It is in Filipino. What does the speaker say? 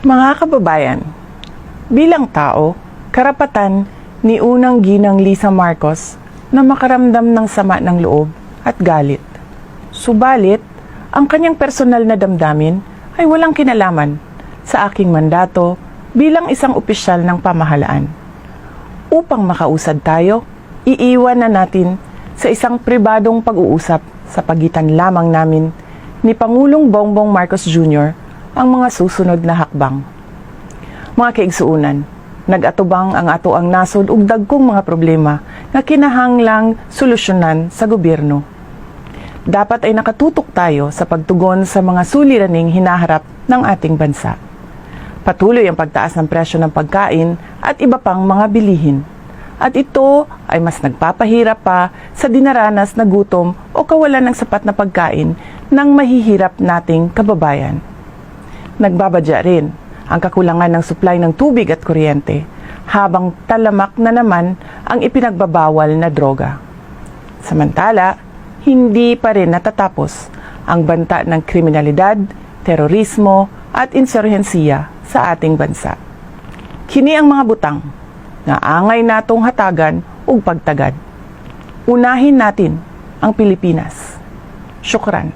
Mga kababayan, bilang tao, karapatan ni unang ginang Lisa Marcos na makaramdam ng sama ng loob at galit. Subalit, ang kanyang personal na damdamin ay walang kinalaman sa aking mandato bilang isang opisyal ng pamahalaan. Upang makausad tayo, iiwan na natin sa isang pribadong pag-uusap sa pagitan lamang namin ni Pangulong Bongbong Marcos Jr. ang mga susunod na hakbang. Mga kaigsuunan, nag-atubang ang ato ang nasod ug dagkong mga problema nga kinahanglang solusyonan sa gobyerno. Dapat ay nakatutok tayo sa pagtugon sa mga suliraning hinaharap ng ating bansa. Patuloy ang pagtaas ng presyo ng pagkain at iba pang mga bilihin. At ito ay mas nagpapahirap pa sa dinaranas na gutom o kawalan ng sapat na pagkain ng mahihirap nating kababayan. Nagbabadya rin ang kakulangan ng supply ng tubig at kuryente, habang talamak na naman ang ipinagbabawal na droga. Samantala, hindi pa rin natatapos ang banta ng kriminalidad, terorismo at insurhensiya sa ating bansa. Kini ang mga butang nga angay natong hatagan ug pagtagad. Unahin natin ang Pilipinas. Syukran.